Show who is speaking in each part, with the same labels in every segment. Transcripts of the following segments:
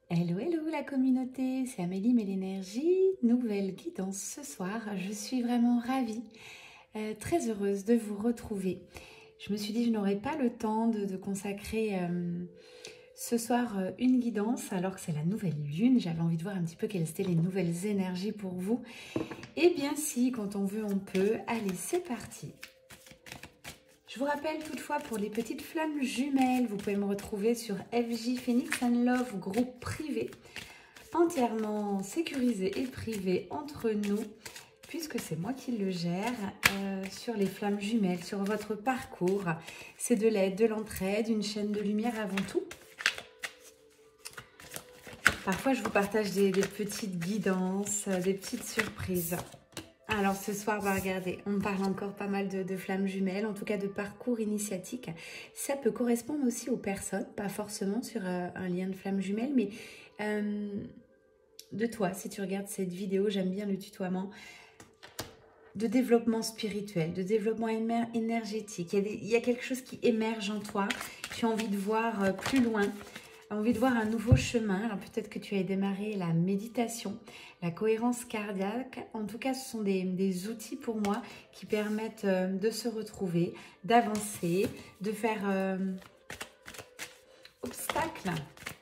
Speaker 1: Hello, hello la communauté, c'est Amélie Mélénergie, nouvelle guidance ce soir. Je suis vraiment ravie, très heureuse de vous retrouver. Je me suis dit que je n'aurais pas le temps de consacrer ce soir une guidance alors que c'est la nouvelle lune. J'avais envie de voir un petit peu quelles étaient les nouvelles énergies pour vous. Eh bien si, quand on veut, on peut. Allez, c'est parti. Je vous rappelle toutefois pour les petites flammes jumelles, vous pouvez me retrouver sur FJ Phoenix and Love, groupe privé, entièrement sécurisé et privé entre nous, puisque c'est moi qui le gère, sur les flammes jumelles, sur votre parcours. C'est de l'aide, de l'entraide, une chaîne de lumière avant tout. Parfois, je vous partage des petites guidances, des petites surprises. Alors ce soir, regardez, on parle encore pas mal de flammes jumelles, en tout cas de parcours initiatique. Ça peut correspondre aussi aux personnes, pas forcément sur un lien de flammes jumelles, mais de toi, si tu regardes cette vidéo, j'aime bien le tutoiement, de développement spirituel, de développement énergétique. Il y a quelque chose qui émerge en toi, tu as envie de voir plus loin, envie de voir un nouveau chemin. Alors peut-être que tu as démarré la méditation, la cohérence cardiaque. En tout cas, ce sont des outils pour moi qui permettent de se retrouver, d'avancer, de faire obstacle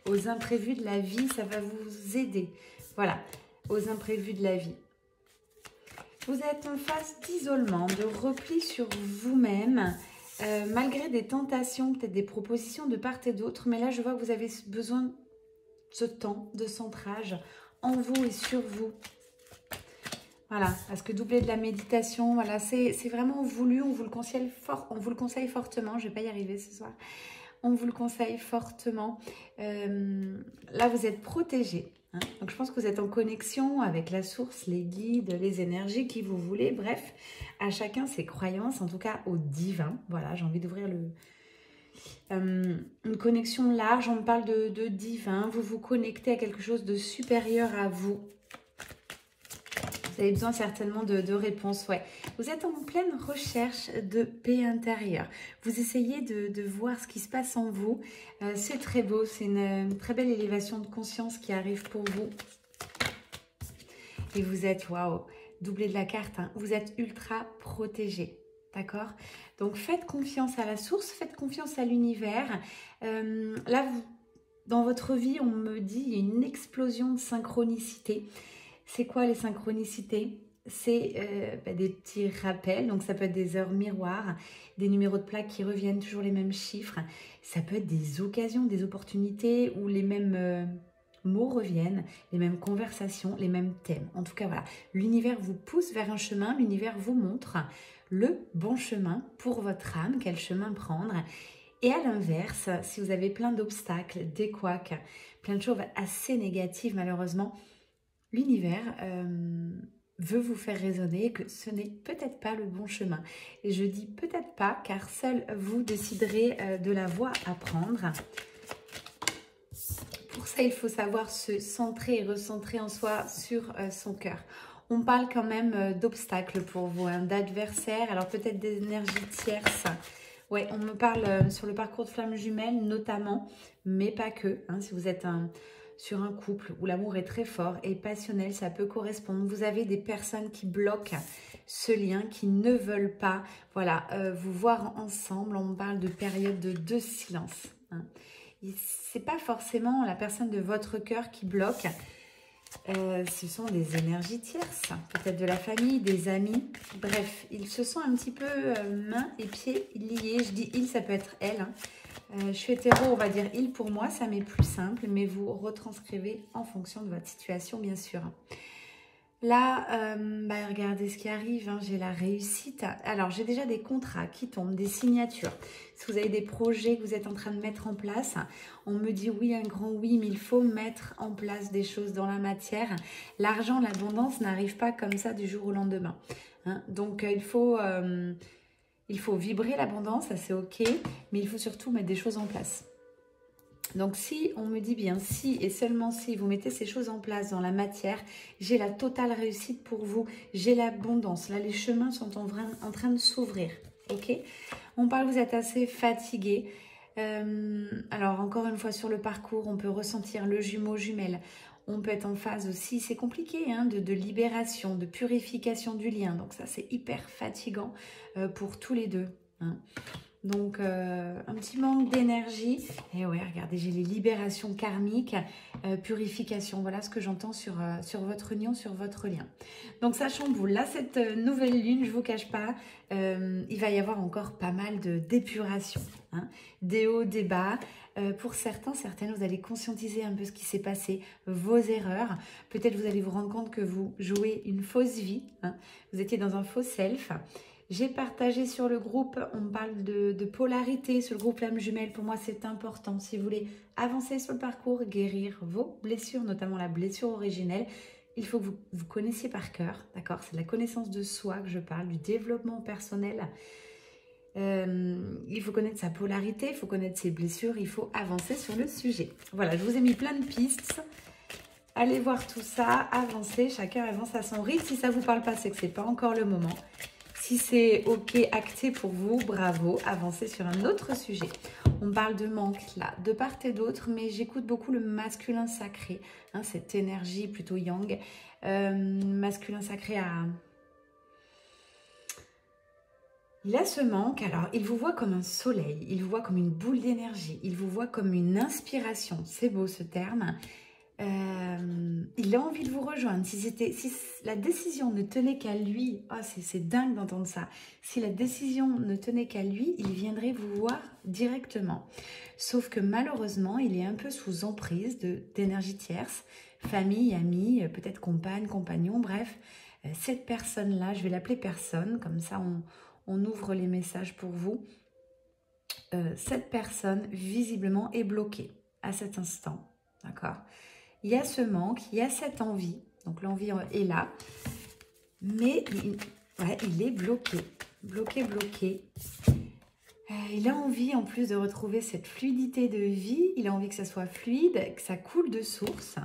Speaker 1: aux imprévus de la vie. Ça va vous aider, voilà, aux imprévus de la vie. Vous êtes en phase d'isolement, de repli sur vous-même, malgré des tentations, peut-être des propositions de part et d'autre. Mais là, je vois que vous avez besoin de ce temps de centrage en vous et sur vous. Voilà, parce que doubler de la méditation, voilà, c'est vraiment voulu. On vous le conseille fortement. Je ne vais pas y arriver ce soir. On vous le conseille fortement. Là, vous êtes protégé. Donc, je pense que vous êtes en connexion avec la source, les guides, les énergies qui vous voulez. Bref, à chacun ses croyances, en tout cas au divin. Voilà, j'ai envie d'ouvrir une connexion large. On me parle de divin. Vous vous connectez à quelque chose de supérieur à vous. Vous avez besoin certainement de réponses, ouais. Vous êtes en pleine recherche de paix intérieure. Vous essayez de voir ce qui se passe en vous. C'est très beau, c'est une très belle élévation de conscience qui arrive pour vous. Et vous êtes, waouh, doublé de la carte, hein, vous êtes ultra protégé. D'accord? Donc faites confiance à la source, faites confiance à l'univers. Là, dans votre vie, on me dit il y a une explosion de synchronicité. C'est quoi les synchronicités? C'est des petits rappels, donc ça peut être des heures miroirs, des numéros de plaque qui reviennent, toujours les mêmes chiffres. Ça peut être des occasions, des opportunités où les mêmes mots reviennent, les mêmes conversations, les mêmes thèmes. En tout cas, voilà, l'univers vous pousse vers un chemin, l'univers vous montre le bon chemin pour votre âme, quel chemin prendre. Et à l'inverse, si vous avez plein d'obstacles, des couacs, plein de choses assez négatives malheureusement, l'univers veut vous faire raisonner que ce n'est peut-être pas le bon chemin. Et je dis peut-être pas, car seul vous déciderez de la voie à prendre. Pour ça, il faut savoir se centrer et recentrer en soi sur son cœur. On parle quand même d'obstacles pour vous, hein, d'adversaires, alors peut-être des énergies tierces. Ouais, on me parle sur le parcours de flammes jumelles notamment, mais pas que. Hein, si vous êtes sur un couple où l'amour est très fort et passionnel, ça peut correspondre. Vous avez des personnes qui bloquent ce lien, qui ne veulent pas, voilà, vous voir ensemble. On me parle de période de silence. Hein. C'est pas forcément la personne de votre cœur qui bloque. Ce sont des énergies tierces, peut-être de la famille, des amis. Bref, ils se sont un petit peu mains et pieds liés. Je dis il, ça peut être elle. Hein. Je suis hétéro, on va dire il pour moi, ça m'est plus simple, mais vous retranscrivez en fonction de votre situation, bien sûr. Là, regardez ce qui arrive, hein, j'ai la réussite. Alors, j'ai déjà des contrats qui tombent, des signatures. Si vous avez des projets que vous êtes en train de mettre en place, on me dit oui, un grand oui, mais il faut mettre en place des choses dans la matière. L'argent, l'abondance n'arrive pas comme ça du jour au lendemain. Hein. Donc, il faut vibrer l'abondance, ça c'est ok, mais il faut surtout mettre des choses en place. Donc si on me dit bien si et seulement si vous mettez ces choses en place dans la matière, j'ai la totale réussite pour vous, j'ai l'abondance. Là, les chemins sont en train de s'ouvrir, ok? On parle, vous êtes assez fatigué. Alors, encore une fois, sur le parcours, on peut ressentir le jumeau jumelle. On peut être en phase aussi, c'est compliqué, hein, de libération, de purification du lien. Donc ça, c'est hyper fatigant pour tous les deux. Hein. Donc, un petit manque d'énergie. Et ouais, regardez, j'ai les libérations karmiques, purification. Voilà ce que j'entends sur votre union, sur votre lien. Donc, ça chamboule. Là, cette nouvelle lune, je ne vous cache pas, il va y avoir encore pas mal d'épuration. Hein, des hauts, des bas. Pour certains, certaines, vous allez conscientiser un peu ce qui s'est passé, vos erreurs. Peut-être vous allez vous rendre compte que vous jouez une fausse vie. Hein, vous étiez dans un faux self. J'ai partagé sur le groupe, on parle de polarité sur le groupe Flamme Jumelle. Pour moi, c'est important. Si vous voulez avancer sur le parcours, guérir vos blessures, notamment la blessure originelle, il faut que vous connaissiez par cœur, d'accord? C'est de la connaissance de soi que je parle, du développement personnel. Il faut connaître sa polarité, il faut connaître ses blessures, il faut avancer sur le sujet. Voilà, je vous ai mis plein de pistes. Allez voir tout ça, avancez, chacun avance à son rythme. Si ça ne vous parle pas, c'est que ce n'est pas encore le moment. Si c'est ok, acté pour vous, bravo, avancez sur un autre sujet. On parle de manque là, de part et d'autre, mais j'écoute beaucoup le masculin sacré, hein, cette énergie plutôt yang. Masculin sacré il a ce manque, alors il vous voit comme un soleil, il vous voit comme une boule d'énergie, il vous voit comme une inspiration, c'est beau ce terme. Il a envie de vous rejoindre. Si la décision ne tenait qu'à lui, oh, c'est dingue d'entendre ça. Si la décision ne tenait qu'à lui, il viendrait vous voir directement. Sauf que malheureusement, il est un peu sous emprise d'énergie tierce, famille, amis, peut-être compagne, compagnon, bref. Cette personne-là, je vais l'appeler personne, comme ça on ouvre les messages pour vous. Cette personne, visiblement, est bloquée à cet instant. D'accord ? Il y a ce manque, il y a cette envie. Donc l'envie est là. Mais il est bloqué. Bloqué. Il a envie en plus de retrouver cette fluidité de vie. Il a envie que ça soit fluide, que ça coule de source.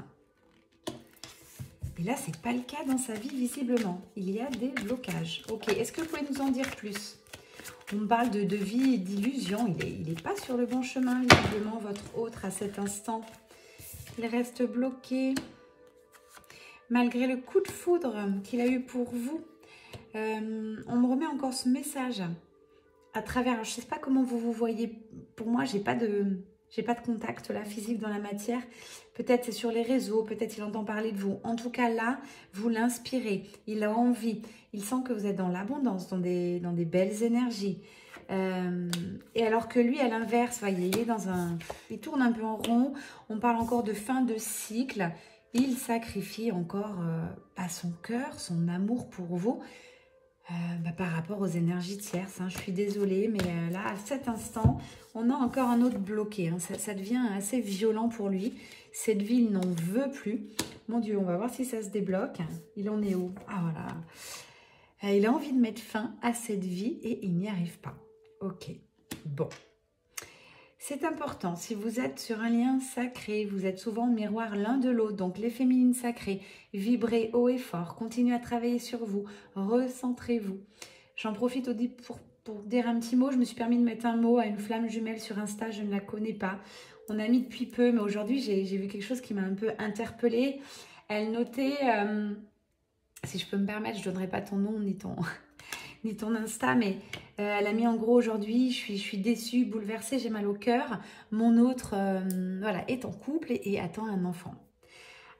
Speaker 1: Et là, ce n'est pas le cas dans sa vie visiblement. Il y a des blocages. Ok, est-ce que vous pouvez nous en dire plus? On me parle de vie et d'illusion. Il n'est pas sur le bon chemin, visiblement, votre autre à cet instant. Il reste bloqué. Malgré le coup de foudre qu'il a eu pour vous, on me remet encore ce message à travers. Alors, je ne sais pas comment vous vous voyez. Pour moi, j'ai pas de contact là physique dans la matière. Peut-être c'est sur les réseaux, peut-être il entend parler de vous. En tout cas là, vous l'inspirez. Il a envie. Il sent que vous êtes dans l'abondance, dans des belles énergies. Et alors que lui, à l'inverse, voyez, il tourne un peu en rond. On parle encore de fin de cycle. Il sacrifie encore à son cœur, son amour pour vous, par rapport aux énergies tierces. Hein. Je suis désolée, mais là, à cet instant, on a encore un autre bloqué. Hein. Ça devient assez violent pour lui. Cette vie, il n'en veut plus. Mon Dieu, on va voir si ça se débloque. Il en est où? Ah, voilà. Il a envie de mettre fin à cette vie et il n'y arrive pas. Ok, bon. C'est important, si vous êtes sur un lien sacré, vous êtes souvent miroir l'un de l'autre, donc les féminines sacrées, vibrez haut et fort, continuez à travailler sur vous, recentrez-vous. J'en profite pour dire un petit mot, je me suis permis de mettre un mot à une flamme jumelle sur Insta, je ne la connais pas. On a mis depuis peu, mais aujourd'hui j'ai vu quelque chose qui m'a un peu interpellée. Elle notait, si je peux me permettre, je ne donnerai pas ton nom ni ton Insta, mais elle a mis en gros aujourd'hui, je suis déçue, bouleversée, j'ai mal au cœur. Mon autre voilà, est en couple et attend un enfant.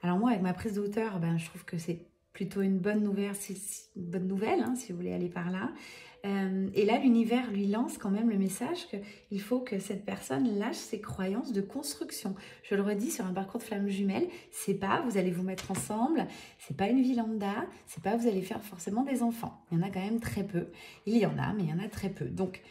Speaker 1: Alors moi, avec ma prise de hauteur, je trouve que c'est plutôt une bonne nouvelle, hein, si vous voulez aller par là. Et là, l'univers lui lance quand même le message qu'il faut que cette personne lâche ses croyances de construction. Je le redis, sur un parcours de flamme jumelle, c'est pas vous allez vous mettre ensemble, c'est pas une vie lambda, c'est pas vous allez faire forcément des enfants. Il y en a quand même très peu. Il y en a, mais il y en a très peu. Donc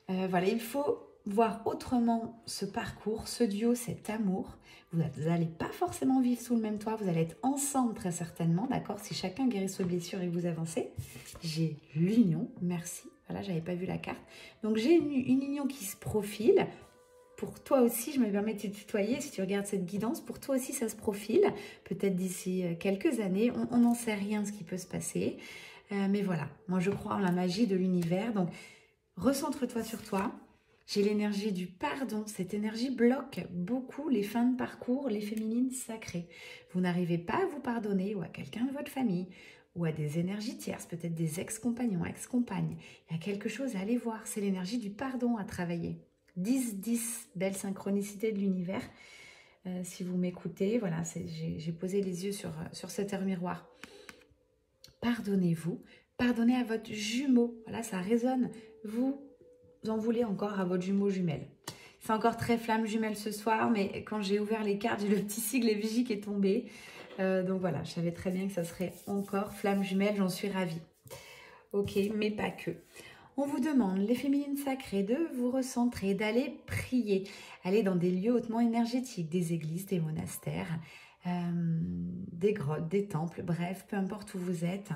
Speaker 1: voilà, il faut voir autrement ce parcours, ce duo, cet amour. Vous n'allez pas forcément vivre sous le même toit, vous allez être ensemble très certainement, d'accord? Si chacun guérit ses blessures et vous avancez. J'ai l'union, merci. Voilà, j'avais pas vu la carte. Donc j'ai une union qui se profile. Pour toi aussi, je me permets de te tutoyer si tu regardes cette guidance. Pour toi aussi, ça se profile. Peut-être d'ici quelques années, on n'en sait rien ce qui peut se passer. Mais voilà, moi je crois en la magie de l'univers. Donc recentre-toi sur toi. J'ai l'énergie du pardon. Cette énergie bloque beaucoup les fins de parcours, les féminines sacrées. Vous n'arrivez pas à vous pardonner ou à quelqu'un de votre famille ou à des énergies tierces, peut-être des ex-compagnons, ex-compagnes. Il y a quelque chose à aller voir. C'est l'énergie du pardon à travailler. 10-10, belle synchronicité de l'univers. Si vous m'écoutez, voilà, j'ai posé les yeux sur cet heure miroir. Pardonnez-vous. Pardonnez à votre jumeau. Voilà, ça résonne. Vous en voulez encore à votre jumeau jumelle. C'est encore très flamme jumelle ce soir, mais quand j'ai ouvert les cartes, j'ai le petit sigle Vigie qui est tombé. Donc voilà, je savais très bien que ça serait encore flamme jumelle, j'en suis ravie. Ok, mais pas que. On vous demande, les féminines sacrées, de vous recentrer, d'aller prier, aller dans des lieux hautement énergétiques, des églises, des monastères, des grottes, des temples, bref, peu importe où vous êtes.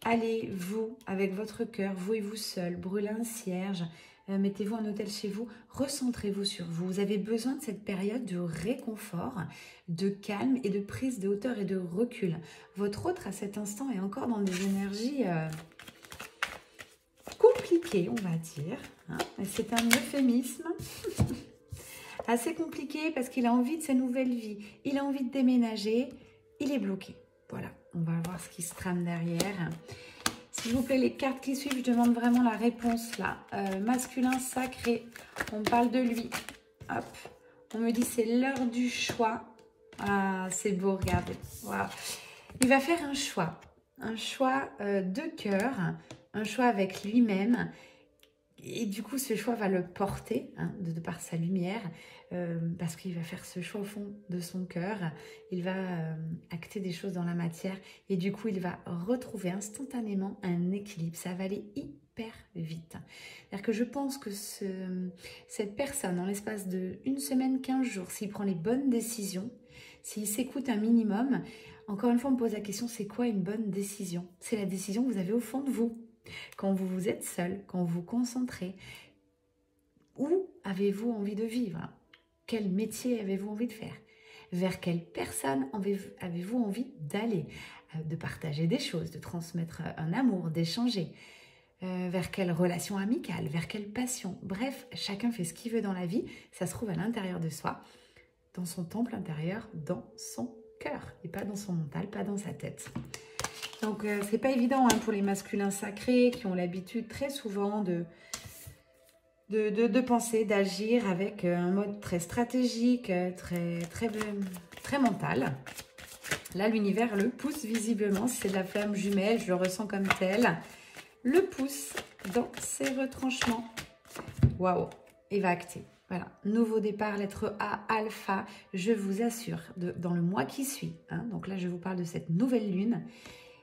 Speaker 1: Allez, vous, avec votre cœur, vous et vous seul, brûlez un cierge, mettez-vous un autel chez vous, recentrez-vous sur vous. Vous avez besoin de cette période de réconfort, de calme et de prise de hauteur et de recul. Votre autre, à cet instant, est encore dans des énergies compliquées, on va dire. Hein. C'est un euphémisme. Assez compliqué parce qu'il a envie de sa nouvelle vie. Il a envie de déménager. Il est bloqué. Voilà, on va voir ce qui se trame derrière. S'il vous plaît, les cartes qui suivent, je demande vraiment la réponse là. Masculin sacré, on parle de lui. Hop, on me dit c'est l'heure du choix. Ah, c'est beau, regardez. Wow. Il va faire un choix de cœur, un choix avec lui-même. Et du coup, ce choix va le porter, hein, de par sa lumière, parce qu'il va faire ce choix au fond de son cœur. Il va acter des choses dans la matière et du coup, il va retrouver instantanément un équilibre. Ça va aller hyper vite. C'est-à-dire que je pense que cette personne, en l'espace d'1 semaine, 15 jours, s'il prend les bonnes décisions, s'il s'écoute un minimum, encore une fois, on me pose la question, c'est quoi une bonne décision? C'est la décision que vous avez au fond de vous. Quand vous êtes seul, quand vous vous concentrez, où avez-vous envie de vivre? Quel métier avez-vous envie de faire? Vers quelle personne avez-vous envie d'aller? De partager des choses, de transmettre un amour, d'échanger. Vers quelle relation amicale? Vers quelle passion? Bref, chacun fait ce qu'il veut dans la vie. Ça se trouve à l'intérieur de soi, dans son temple intérieur, dans son cœur. Et pas dans son mental, pas dans sa tête. Donc, c'est pas évident hein, pour les masculins sacrés qui ont l'habitude très souvent de penser, d'agir avec un mode très stratégique, très mental. Là, l'univers le pousse visiblement. C'est de la flamme jumelle, je le ressens comme tel. Le pousse dans ses retranchements. Waouh, il va acter. Voilà, nouveau départ, lettre A, alpha. Je vous assure, dans le mois qui suit, hein, donc là, je vous parle de cette nouvelle lune.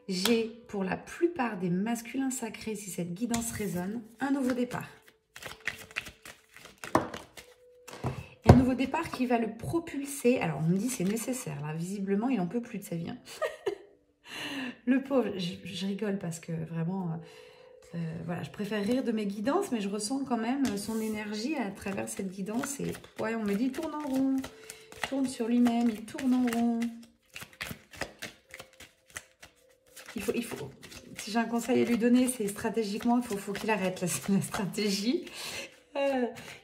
Speaker 1: J'ai, pour la plupart des masculins sacrés, si cette guidance résonne, un nouveau départ. Et un nouveau départ qui va le propulser. Alors, on me dit c'est nécessaire. Là, visiblement, il n'en peut plus de sa vie. Hein. Le pauvre, je rigole parce que vraiment, voilà, je préfère rire de mes guidances, mais je ressens quand même son énergie à travers cette guidance. Et ouais, on me dit, il tourne en rond. Il tourne sur lui-même, il tourne en rond. Il faut, si j'ai un conseil à lui donner, c'est stratégiquement, il faut qu'il arrête la stratégie.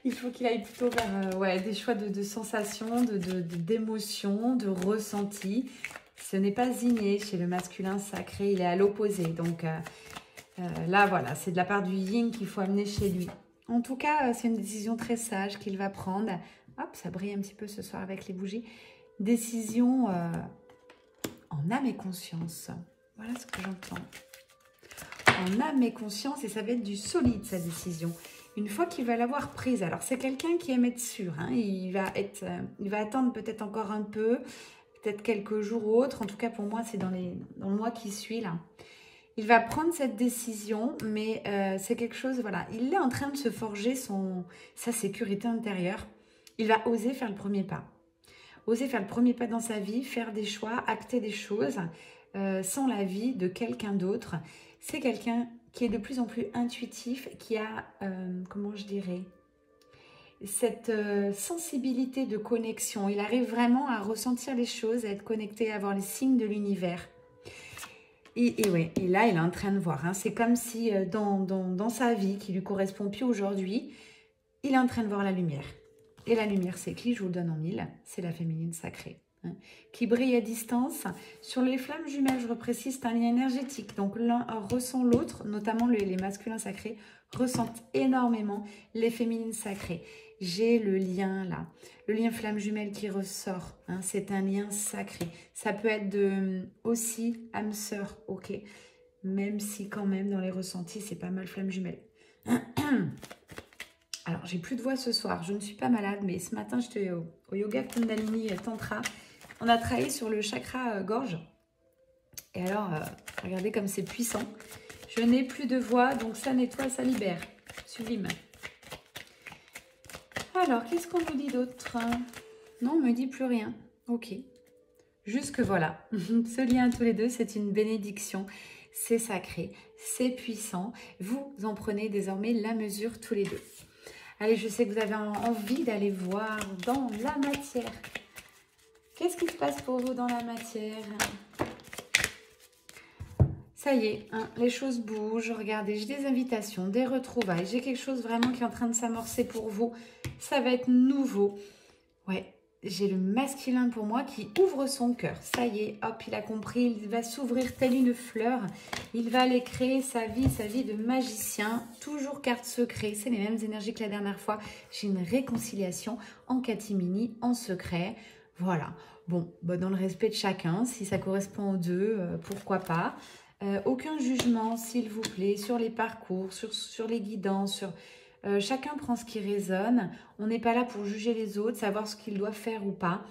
Speaker 1: Il faut qu'il aille plutôt vers ouais, des choix de sensations, d'émotions, de ressentis. Ce n'est pas inné chez le masculin sacré, il est à l'opposé. Donc là, voilà, c'est de la part du yin qu'il faut amener chez lui. En tout cas, c'est une décision très sage qu'il va prendre. Hop, ça brille un petit peu ce soir avec les bougies. Décision en âme et conscience. Voilà ce que j'entends. En âme et conscience, et ça va être du solide, sa décision. Une fois qu'il va l'avoir prise, alors c'est quelqu'un qui aime être sûr. Hein, il va attendre peut-être encore un peu, peut-être quelques jours ou autres. En tout cas, pour moi, c'est dans le mois qui suit, là. Il va prendre cette décision, mais c'est quelque chose, voilà. Il est en train de se forger sa sécurité intérieure. Il va oser faire le premier pas. Oser faire le premier pas dans sa vie, faire des choix, acter des choses sans l'avis de quelqu'un d'autre. C'est quelqu'un qui est de plus en plus intuitif, qui a, comment je dirais, cette sensibilité de connexion. Il arrive vraiment à ressentir les choses, à être connecté, à avoir les signes de l'univers. Et ouais, et là, il est en train de voir. Hein, c'est comme si dans sa vie, qui lui correspond plus aujourd'hui, il est en train de voir la lumière. Et la lumière, c'est qui? Je vous le donne en 1000. C'est la féminine sacrée. Hein, qui brille à distance. Sur les flammes jumelles, je reprécise, c'est un lien énergétique. Donc l'un ressent l'autre, notamment les masculins sacrés, ressentent énormément les féminines sacrées. J'ai le lien là, le lien flamme jumelle qui ressort. Hein, c'est un lien sacré. Ça peut être aussi âme sœur, ok. Même si quand même dans les ressentis, c'est pas mal flamme jumelle. Alors, j'ai plus de voix ce soir. Je ne suis pas malade, mais ce matin, j'étais au yoga Kundalini Tantra. On a travaillé sur le chakra gorge. Et alors, regardez comme c'est puissant. Je n'ai plus de voix, donc ça nettoie, ça libère. Sublime. Alors, qu'est-ce qu'on nous dit d'autre? Non, on ne me dit plus rien. Ok. Juste que voilà, ce lien tous les deux, c'est une bénédiction. C'est sacré, c'est puissant. Vous en prenez désormais la mesure tous les deux. Allez, je sais que vous avez envie d'aller voir dans la matière. Qu'est-ce qui se passe pour vous dans la matière? Ça y est, hein, les choses bougent. Regardez, j'ai des invitations, des retrouvailles. J'ai quelque chose vraiment qui est en train de s'amorcer pour vous. Ça va être nouveau. Ouais, j'ai le masculin pour moi qui ouvre son cœur. Ça y est, hop, il a compris. Il va s'ouvrir telle une fleur. Il va aller créer sa vie de magicien. Toujours carte secret. C'est les mêmes énergies que la dernière fois. J'ai une réconciliation en catimini, en secret. Voilà. Bon, bah dans le respect de chacun, si ça correspond aux deux, pourquoi pas. Aucun jugement, s'il vous plaît, sur les parcours, sur les guidances, chacun prend ce qui résonne. On n'est pas là pour juger les autres, savoir ce qu'ils doivent faire ou pas.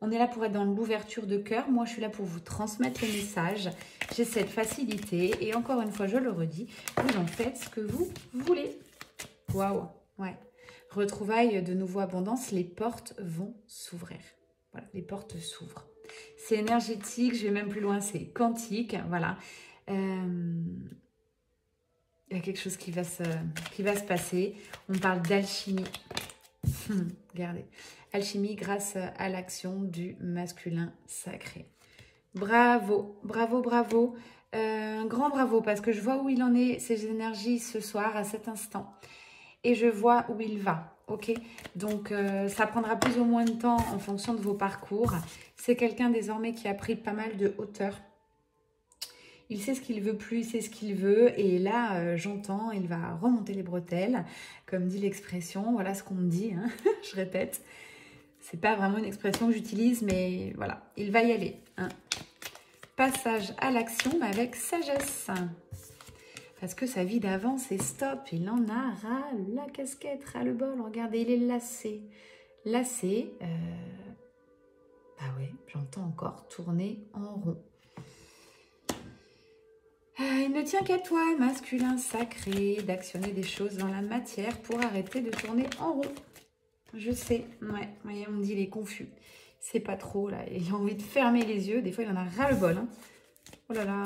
Speaker 1: On est là pour être dans l'ouverture de cœur. Moi, je suis là pour vous transmettre les messages. J'ai cette facilité. Et encore une fois, je le redis, vous en faites ce que vous voulez. Waouh, ouais. Retrouvailles de nouveau abondance, les portes vont s'ouvrir. Voilà, les portes s'ouvrent. C'est énergétique, je vais même plus loin, c'est quantique, voilà. Il y a quelque chose qui va se passer. On parle d'alchimie. Regardez. Alchimie grâce à l'action du masculin sacré. Bravo, bravo, bravo. Un grand bravo parce que je vois où il en est, ses énergies ce soir, à cet instant. Et je vois où il va, ok? Donc, ça prendra plus ou moins de temps en fonction de vos parcours. C'est quelqu'un désormais qui a pris pas mal de hauteur. Il sait ce qu'il veut plus, il sait ce qu'il veut. Et là, j'entends, il va remonter les bretelles, comme dit l'expression. Voilà ce qu'on me dit, hein. Je répète. C'est pas vraiment une expression que j'utilise, mais voilà, il va y aller. Hein. Passage à l'action, mais avec sagesse. Parce que sa vie d'avant, c'est stop. Il en a ras la casquette, ras le bol. Regardez, il est lassé. Lassé. Bah ouais, j'entends encore tourner en rond. Il ne tient qu'à toi, masculin sacré, d'actionner des choses dans la matière pour arrêter de tourner en rond. Je sais, ouais, voyez, on me dit il est confus. C'est pas trop, là. Il a envie de fermer les yeux. Des fois, il en a ras le bol. Hein. Oh là là.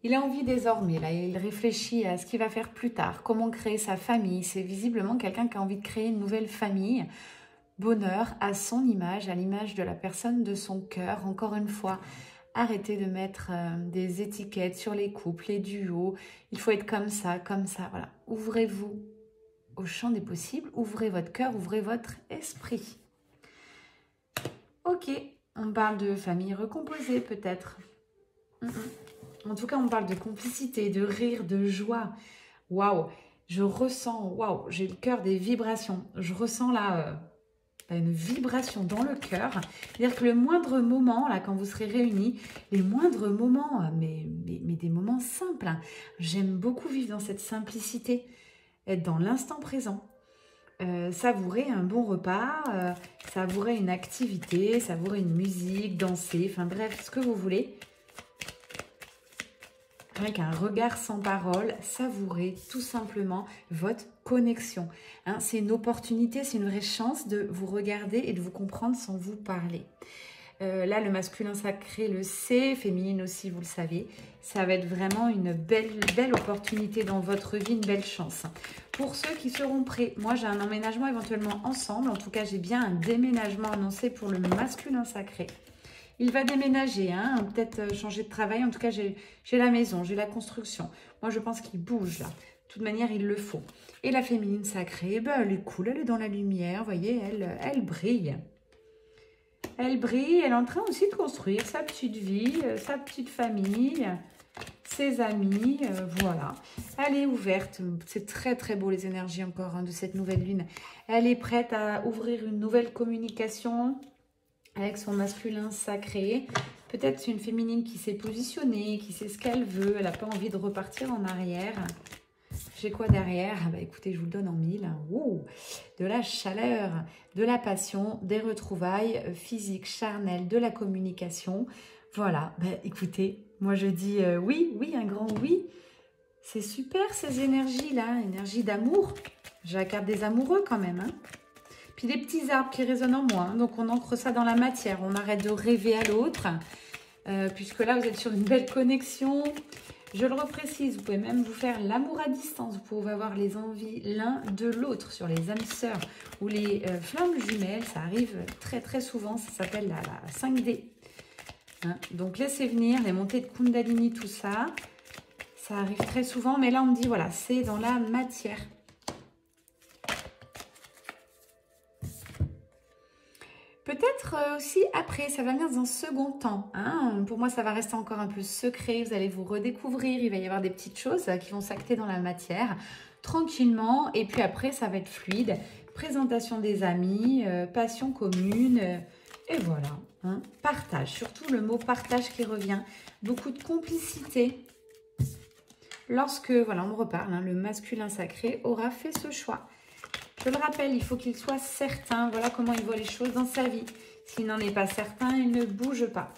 Speaker 1: Il a envie désormais, là, il réfléchit à ce qu'il va faire plus tard, comment créer sa famille. C'est visiblement quelqu'un qui a envie de créer une nouvelle famille. Bonheur à son image, à l'image de la personne de son cœur. Encore une fois, arrêtez de mettre des étiquettes sur les couples, les duos. Il faut être comme ça, voilà. Ouvrez-vous au champ des possibles, ouvrez votre cœur, ouvrez votre esprit. Ok, on parle de famille recomposée peut-être. En tout cas, on parle de complicité, de rire, de joie. Waouh, je ressens, waouh, j'ai le cœur des vibrations. Je ressens là une vibration dans le cœur. C'est-à-dire que le moindre moment, là, quand vous serez réunis, les moindres moments, mais des moments simples. Hein. J'aime beaucoup vivre dans cette simplicité, être dans l'instant présent. Savourer un bon repas, savourer une activité, savourer une musique, danser, enfin bref, ce que vous voulez. Avec un regard sans parole, savourez tout simplement votre connexion. Hein, c'est une opportunité, c'est une vraie chance de vous regarder et de vous comprendre sans vous parler. Là, le masculin sacré le sait, féminine aussi, vous le savez. Ça va être vraiment une belle opportunité dans votre vie, une belle chance. Pour ceux qui seront prêts, moi j'ai un emménagement éventuellement ensemble. En tout cas, j'ai bien un déménagement annoncé pour le masculin sacré. Il va déménager, hein, peut-être changer de travail. En tout cas, j'ai la maison, j'ai la construction. Moi, je pense qu'il bouge là. De toute manière, il le faut. Et la féminine sacrée, ben, elle est cool, elle est dans la lumière. Vous voyez, elle brille. Elle brille, elle est en train aussi de construire sa petite vie, sa petite famille, ses amis, voilà. Elle est ouverte, c'est très très beau les énergies encore hein, de cette nouvelle lune. Elle est prête à ouvrir une nouvelle communication avec son masculin sacré. Peut-être c'est une féminine qui s'est positionnée, qui sait ce qu'elle veut, elle n'a pas envie de repartir en arrière. J'ai quoi derrière? Bah écoutez, je vous le donne en mille. Ouh, de la chaleur, de la passion, des retrouvailles physiques, charnelles, de la communication. Voilà, bah écoutez, moi je dis oui, oui, un grand oui. C'est super ces énergies-là, énergie d'amour. J'ai la carte des amoureux quand même. Hein. Puis des petits arbres qui résonnent en moi. Hein. Donc on ancre ça dans la matière. On arrête de rêver à l'autre. Puisque là, vous êtes sur une belle connexion. Je le reprécise, vous pouvez même vous faire l'amour à distance. Vous pouvez avoir les envies l'un de l'autre sur les âmes sœurs ou les flammes jumelles. Ça arrive très très souvent. Ça s'appelle la 5D. Hein, donc laissez venir les montées de Kundalini, tout ça. Ça arrive très souvent. Mais là, on me dit, voilà, c'est dans la matière. Peut-être aussi après, ça va venir dans un second temps. Hein. Pour moi, ça va rester encore un peu secret. Vous allez vous redécouvrir. Il va y avoir des petites choses qui vont s'acter dans la matière tranquillement. Et puis après, ça va être fluide. Présentation des amis, passion commune. Et voilà. Hein. Partage. Surtout le mot partage qui revient. Beaucoup de complicité. Lorsque, voilà, on me reparle, hein, le masculin sacré aura fait ce choix. Je le rappelle, il faut qu'il soit certain. Voilà comment il voit les choses dans sa vie. S'il n'en est pas certain, il ne bouge pas.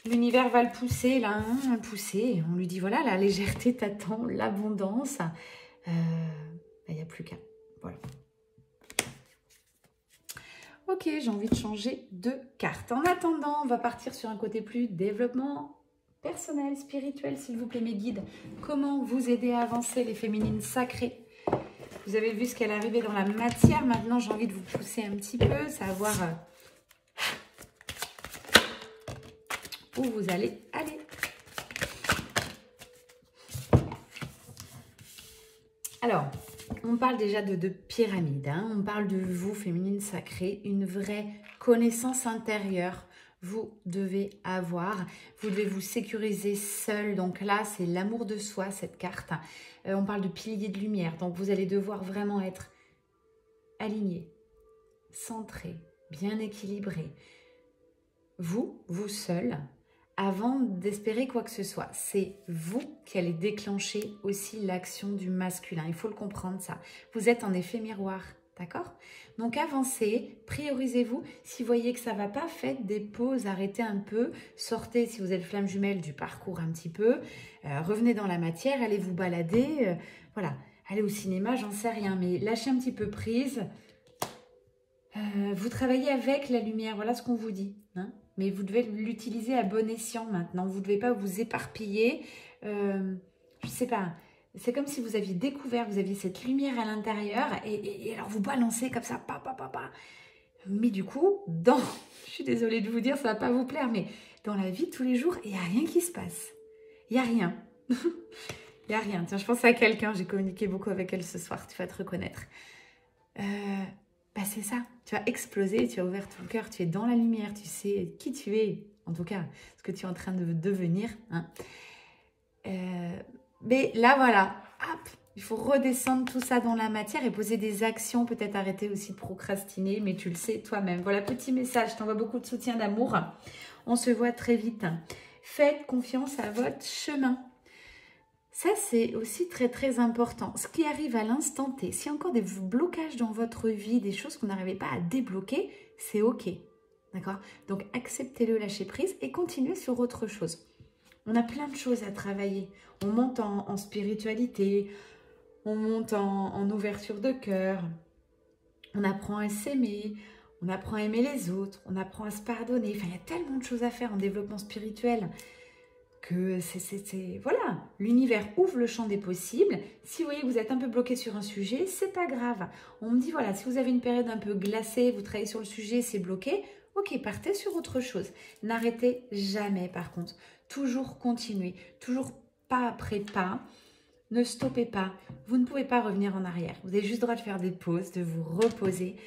Speaker 1: L'univers va le pousser, là, hein, le pousser. On lui dit, voilà, la légèreté t'attend, l'abondance. Il n'y a plus qu'à. Voilà. Ok, j'ai envie de changer de carte. En attendant, on va partir sur un côté plus développement personnel, spirituel, s'il vous plaît, mes guides. Comment vous aider à avancer, les féminines sacrées? Vous avez vu ce qu'elle est arrivée dans la matière. Maintenant, j'ai envie de vous pousser un petit peu, savoir où vous allez aller. Alors, on parle déjà de pyramide. Hein. On parle de vous, féminine sacrée, une vraie connaissance intérieure. Vous devez avoir, vous devez vous sécuriser seul. Donc là, c'est l'amour de soi, cette carte. On parle de pilier de lumière. Donc vous allez devoir vraiment être aligné, centré, bien équilibré. Vous seul, avant d'espérer quoi que ce soit. C'est vous qui allez déclencher aussi l'action du masculin. Il faut le comprendre ça. Vous êtes en effet miroir. D'accord? Donc avancez, priorisez-vous. Si vous voyez que ça ne va pas, faites des pauses, arrêtez un peu. Sortez, si vous êtes flamme jumelle, du parcours un petit peu. Revenez dans la matière, allez vous balader. Voilà, allez au cinéma, j'en sais rien. Mais lâchez un petit peu prise. Vous travaillez avec la lumière, voilà ce qu'on vous dit. Hein, mais vous devez l'utiliser à bon escient maintenant. Vous ne devez pas vous éparpiller. Je ne sais pas... C'est comme si vous aviez découvert, vous aviez cette lumière à l'intérieur et alors vous balancez comme ça, pa. Mais du coup, je suis désolée de vous dire, ça ne va pas vous plaire, mais dans la vie de tous les jours, il n'y a rien qui se passe. Il n'y a rien. Il n'y a rien. Tiens, je pense à quelqu'un, j'ai communiqué beaucoup avec elle ce soir, tu vas te reconnaître. C'est ça, tu as explosé, tu as ouvert ton cœur, tu es dans la lumière, tu sais qui tu es, en tout cas, ce que tu es en train de devenir. Hein. Mais là, voilà, hop, il faut redescendre tout ça dans la matière et poser des actions, peut-être arrêter aussi de procrastiner, mais tu le sais toi-même. Voilà, petit message, je t'envoie beaucoup de soutien d'amour. On se voit très vite. Faites confiance à votre chemin. Ça, c'est aussi très, très important. Ce qui arrive à l'instant T, s'il y a encore des blocages dans votre vie, des choses qu'on n'arrivait pas à débloquer, c'est OK. D'accord? Donc, acceptez-le, lâchez prise et continuez sur autre chose. On a plein de choses à travailler. On monte en spiritualité, on monte en ouverture de cœur, on apprend à s'aimer, on apprend à aimer les autres, on apprend à se pardonner. Enfin, il y a tellement de choses à faire en développement spirituel que voilà, l'univers ouvre le champ des possibles. Si vous voyez que vous êtes un peu bloqué sur un sujet, c'est pas grave. On me dit, voilà, si vous avez une période un peu glacée, vous travaillez sur le sujet, c'est bloqué, Ok, partez sur autre chose. N'arrêtez jamais par contre. Toujours continuer, toujours pas après pas. Ne stoppez pas. Vous ne pouvez pas revenir en arrière. Vous avez juste le droit de faire des pauses, de vous reposer.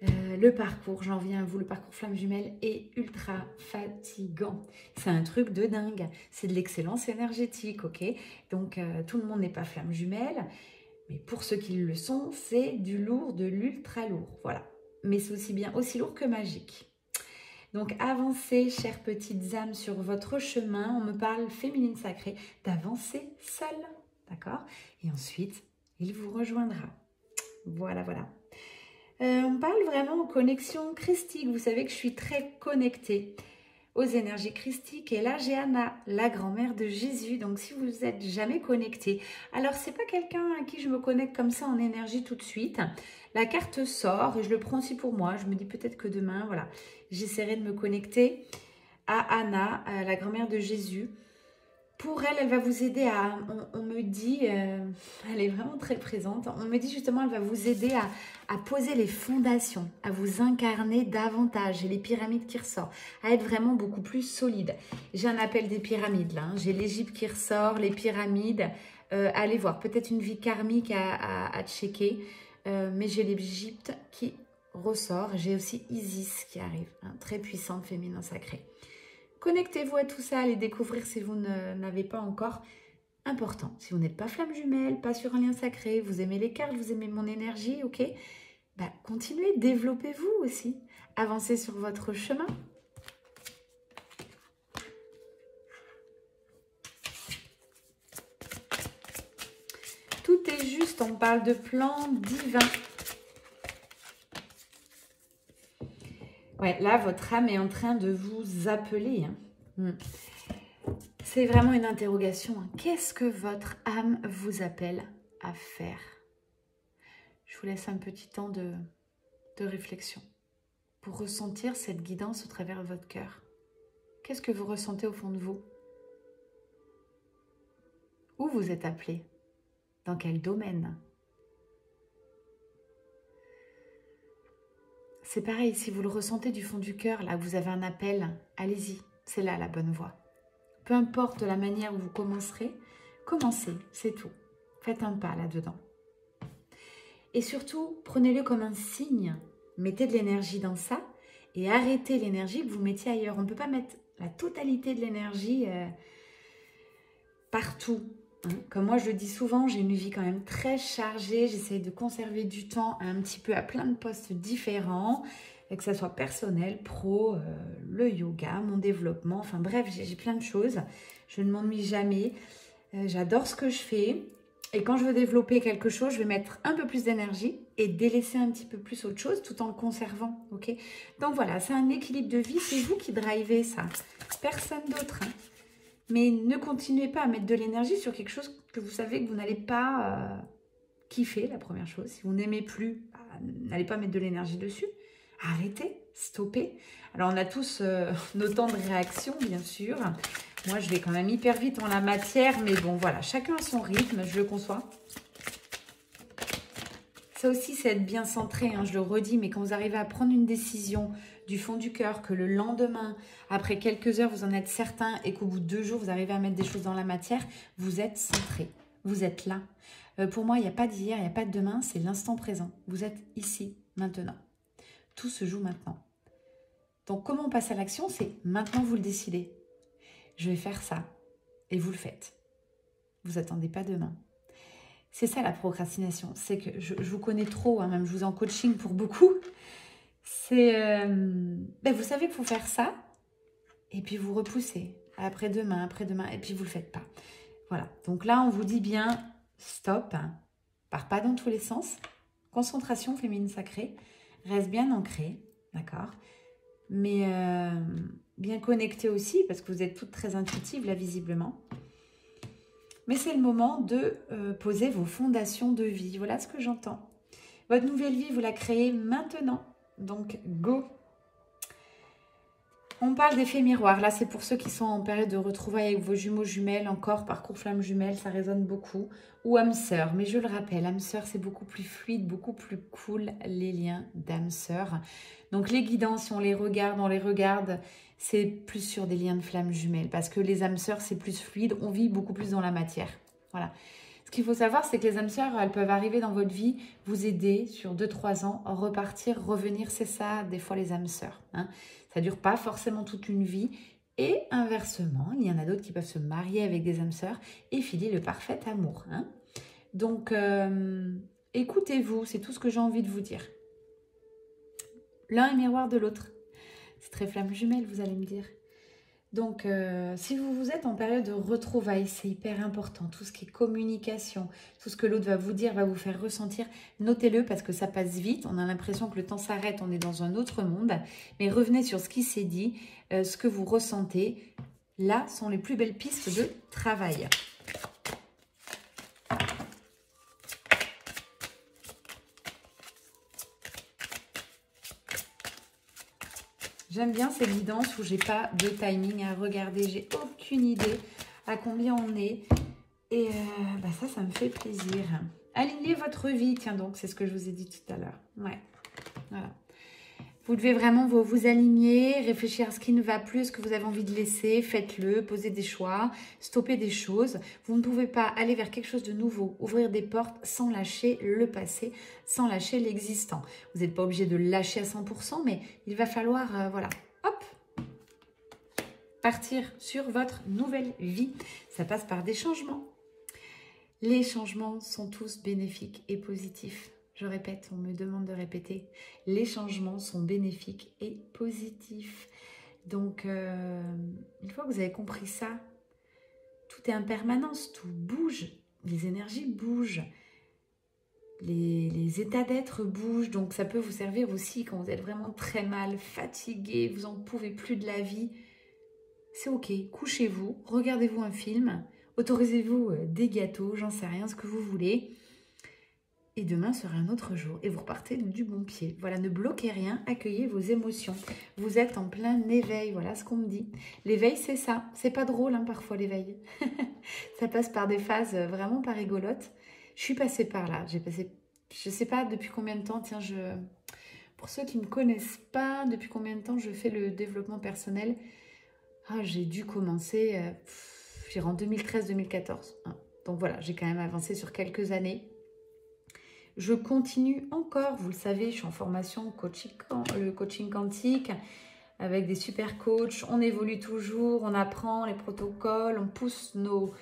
Speaker 1: Le parcours, j'en viens à vous, le parcours flamme jumelle est ultra fatigant. C'est un truc de dingue. C'est de l'excellence énergétique, ok? Donc, tout le monde n'est pas flamme jumelle. Mais pour ceux qui le sont, c'est du lourd, de l'ultra lourd. Voilà. Mais c'est aussi lourd que magique. Donc, avancez, chères petites âmes, sur votre chemin. On me parle féminine sacrée, d'avancer seule. D'accord? Et ensuite, il vous rejoindra. Voilà, voilà. On parle vraiment en connexion christique. Vous savez que je suis très connectée aux énergies christiques. Et là, j'ai Anna, la grand-mère de Jésus. Donc, si vous n'êtes jamais connecté, alors c'est pas quelqu'un à qui je me connecte comme ça en énergie tout de suite. La carte sort et je le prends aussi pour moi. Je me dis peut-être que demain, voilà, j'essaierai de me connecter à Anna, la grand-mère de Jésus. Pour elle, elle va vous aider à, on me dit, elle est vraiment très présente, on me dit justement, elle va vous aider à poser les fondations, à vous incarner davantage. J'ai les pyramides qui ressortent, à être vraiment beaucoup plus solide. J'ai un appel des pyramides là, hein. J'ai l'Égypte qui ressort, les pyramides, allez voir, peut-être une vie karmique à checker, mais j'ai l'Égypte qui ressort. J'ai aussi Isis qui arrive, hein, très puissante, féminin sacré. Connectez-vous à tout ça, allez découvrir si vous n'avez pas encore. Important, si vous n'êtes pas flamme jumelle, pas sur un lien sacré, vous aimez les cartes, vous aimez mon énergie, ok, bah, continuez, développez-vous aussi. Avancez sur votre chemin. Tout est juste, on parle de plan divin. Ouais, là, votre âme est en train de vous appeler. Hein. C'est vraiment une interrogation. Hein. Qu'est-ce que votre âme vous appelle à faire? Je vous laisse un petit temps de réflexion pour ressentir cette guidance au travers de votre cœur. Qu'est-ce que vous ressentez au fond de vous? Où vous êtes appelé? Dans quel domaine? C'est pareil, si vous le ressentez du fond du cœur, là, vous avez un appel, allez-y, c'est là la bonne voie. Peu importe la manière où vous commencerez, commencez, c'est tout. Faites un pas là-dedans. Et surtout, prenez-le comme un signe. Mettez de l'énergie dans ça et arrêtez l'énergie que vous mettiez ailleurs. On ne peut pas mettre la totalité de l'énergie partout. Hein. Comme moi, je le dis souvent, j'ai une vie quand même très chargée. J'essaie de conserver du temps un petit peu à plein de postes différents, que ça soit personnel, pro, le yoga, mon développement. Enfin bref, j'ai plein de choses. Je ne m'ennuie jamais. J'adore ce que je fais. Et quand je veux développer quelque chose, je vais mettre un peu plus d'énergie et délaisser un petit peu plus autre chose tout en le conservant. Ok? Donc voilà, c'est un équilibre de vie. C'est vous qui drivez ça. Personne d'autre. Hein. Mais ne continuez pas à mettre de l'énergie sur quelque chose que vous savez que vous n'allez pas kiffer, la première chose. Si vous n'aimez plus, n'allez pas mettre de l'énergie dessus. Arrêtez, stoppez. Alors, on a tous nos temps de réaction, bien sûr. Moi, je vais quand même hyper vite en la matière, mais bon, voilà, chacun a son rythme, je le conçois. Ça aussi, c'est être bien centré, hein, je le redis, mais quand vous arrivez à prendre une décision du fond du cœur, que le lendemain, après quelques heures, vous en êtes certain et qu'au bout de 2 jours, vous arrivez à mettre des choses dans la matière, vous êtes centré, vous êtes là. Pour moi, il n'y a pas d'hier, il n'y a pas de demain, c'est l'instant présent. Vous êtes ici, maintenant. Tout se joue maintenant. Donc, comment on passe à l'action? C'est maintenant, vous le décidez. Je vais faire ça. Et vous le faites. Vous n'attendez pas demain. C'est ça la procrastination. C'est que je vous connais trop, hein, même je vous en coaching pour beaucoup. C'est, vous savez qu'il faut faire ça. Et puis vous repoussez. Après-demain, et puis vous ne le faites pas. Voilà. Donc là, on vous dit bien, stop. Hein, part pas dans tous les sens. Concentration féminine sacrée. Reste bien ancré. D'accord? Mais bien connecté aussi, parce que vous êtes toutes très intuitives là, visiblement. Mais c'est le moment de poser vos fondations de vie. Voilà ce que j'entends. Votre nouvelle vie, vous la créez maintenant. Donc, go! On parle d'effet miroir. Là, c'est pour ceux qui sont en période de retrouvailles avec vos jumeaux jumelles. Encore, parcours flamme jumelle, ça résonne beaucoup. Ou âme sœur. Mais je le rappelle, âme sœur, c'est beaucoup plus fluide, beaucoup plus cool, les liens d'âme sœur. Donc, les guidances, si on les regarde, c'est plus sur des liens de flamme jumelle. Parce que les âmes sœurs, c'est plus fluide. On vit beaucoup plus dans la matière. Voilà. Ce qu'il faut savoir, c'est que les âmes sœurs, elles peuvent arriver dans votre vie, vous aider sur 2-3 ans, repartir, revenir. C'est ça, des fois, les âmes sœurs. Hein. Ça ne dure pas forcément toute une vie. Et inversement, il y en a d'autres qui peuvent se marier avec des âmes sœurs et filer le parfait amour. Hein. Donc, écoutez-vous, c'est tout ce que j'ai envie de vous dire. L'un est miroir de l'autre. C'est très flamme jumelle, vous allez me dire. Donc, si vous êtes en période de retrouvailles, c'est hyper important. Tout ce qui est communication, tout ce que l'autre va vous dire, va vous faire ressentir, notez-le parce que ça passe vite. On a l'impression que le temps s'arrête, on est dans un autre monde. Mais revenez sur ce qui s'est dit, ce que vous ressentez. Là sont les plus belles pistes de travail. J'aime bien ces guidances où j'ai pas de timing à regarder. J'ai aucune idée à combien on est. Et ça me fait plaisir. Alignez votre vie. Tiens donc, c'est ce que je vous ai dit tout à l'heure. Ouais, voilà. Vous devez vraiment vous aligner, réfléchir à ce qui ne va plus, ce que vous avez envie de laisser. Faites-le, posez des choix, stoppez des choses. Vous ne pouvez pas aller vers quelque chose de nouveau, ouvrir des portes sans lâcher le passé, sans lâcher l'existant. Vous n'êtes pas obligé de le lâcher à 100%, mais il va falloir, voilà, hop, partir sur votre nouvelle vie. Ça passe par des changements. Les changements sont tous bénéfiques et positifs. Je répète, on me demande de répéter. Les changements sont bénéfiques et positifs. Donc, une fois que vous avez compris ça, tout est en permanence, tout bouge. Les énergies bougent. Les états d'être bougent. Donc, ça peut vous servir aussi quand vous êtes vraiment très mal, fatigué, vous n'en pouvez plus de la vie. C'est ok, couchez-vous, regardez-vous un film, autorisez-vous des gâteaux, j'en sais rien, ce que vous voulez. Et demain sera un autre jour et vous repartez du bon pied. Voilà, ne bloquez rien, accueillez vos émotions. Vous êtes en plein éveil, voilà ce qu'on me dit. L'éveil, c'est ça. C'est pas drôle hein, parfois l'éveil. Ça passe par des phases vraiment pas rigolotes. Je suis passée par là. J'ai passé, je sais pas depuis combien de temps. Tiens, pour ceux qui ne me connaissent pas, depuis combien de temps je fais le développement personnel. J'ai dû commencer en 2013-2014. Donc voilà, j'ai quand même avancé sur quelques années. Je continue encore, vous le savez, je suis en formation le coaching quantique avec des super coachs. On évolue toujours, on apprend les protocoles, on pousse nos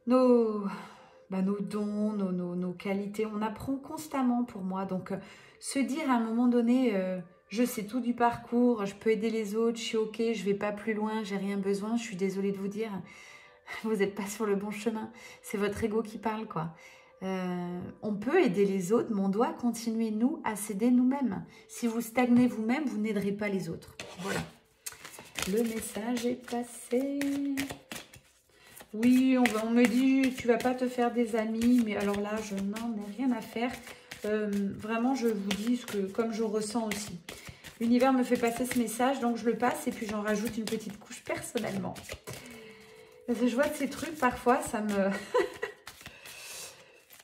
Speaker 1: dons, nos qualités. On apprend constamment pour moi. Donc, se dire à un moment donné, je sais tout du parcours, je peux aider les autres, je suis ok, je vais pas plus loin, j'ai rien besoin. Je suis désolée de vous dire, vous n'êtes pas sur le bon chemin. C'est votre ego qui parle, quoi. On peut aider les autres, mais on doit continuer, nous, à s'aider nous-mêmes. Si vous stagnez vous-même, vous n'aiderez pas les autres. Voilà. Le message est passé. Oui, on me dit, tu vas pas te faire des amis, mais alors là, je n'en ai rien à faire. Vraiment, je vous dis ce que, comme je ressens aussi. L'univers me fait passer ce message, donc je le passe et puis j'en rajoute une petite couche personnellement. Parce que je vois de ces trucs, parfois, ça me...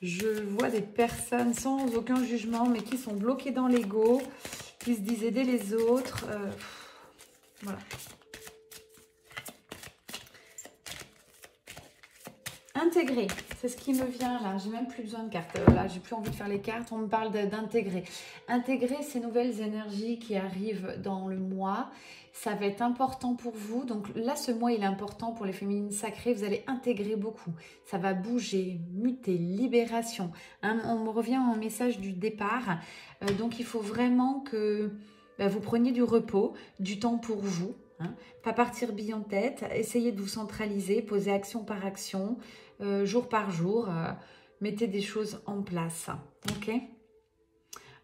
Speaker 1: Je vois des personnes sans aucun jugement, mais qui sont bloquées dans l'ego, qui se disent aider les autres. Voilà. Intégrer, c'est ce qui me vient là. J'ai même plus besoin de cartes. Là, j'ai plus envie de faire les cartes. On me parle d'intégrer. Intégrer ces nouvelles énergies qui arrivent dans le mois. Ça va être important pour vous. Donc là, ce mois, il est important pour les féminines sacrées. Vous allez intégrer beaucoup. Ça va bouger, muter, libération. Hein, on me revient en message du départ. Donc, il faut vraiment que vous preniez du repos, du temps pour vous. Hein, pas partir bille en tête. Essayez de vous centraliser, poser action par action, jour par jour. Mettez des choses en place. Ok ?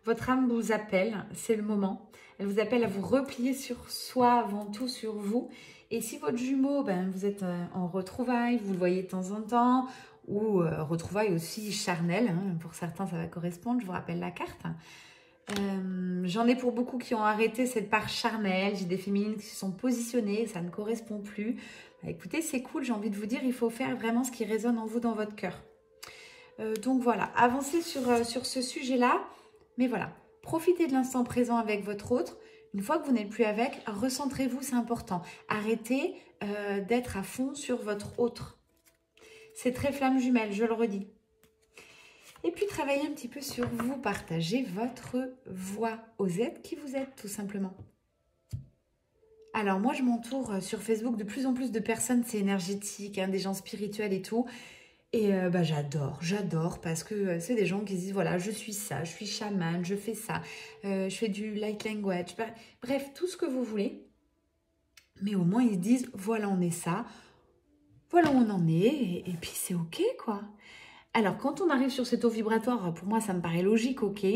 Speaker 1: Votre âme vous appelle, c'est le moment. Elle vous appelle à vous replier sur soi, avant tout sur vous. Et si votre jumeau, vous êtes en retrouvailles, vous le voyez de temps en temps, ou retrouvailles aussi charnelles, hein, pour certains ça va correspondre, je vous rappelle la carte. J'en ai pour beaucoup qui ont arrêté cette part charnelle. J'ai des féminines qui se sont positionnées, ça ne correspond plus. Bah, écoutez, c'est cool, j'ai envie de vous dire, il faut faire vraiment ce qui résonne en vous dans votre cœur. Donc voilà, avancez sur ce sujet-là. Mais voilà, profitez de l'instant présent avec votre autre. Une fois que vous n'êtes plus avec, recentrez-vous, c'est important. Arrêtez d'être à fond sur votre autre. C'est très flamme jumelle, je le redis. Et puis, travaillez un petit peu sur vous, partagez votre voix. Osez qui vous êtes, tout simplement. Alors, moi, je m'entoure sur Facebook de plus en plus de personnes, c'est énergétique, hein, des gens spirituels et tout. Et bah, j'adore parce que c'est des gens qui se disent, voilà, je suis ça, je suis chamane, je fais ça, je fais du light language, bref, tout ce que vous voulez. Mais au moins, ils se disent, voilà, on est ça, voilà où on en est, et puis c'est ok, quoi. Alors, quand on arrive sur cette eau vibratoire, pour moi, ça me paraît logique, ok.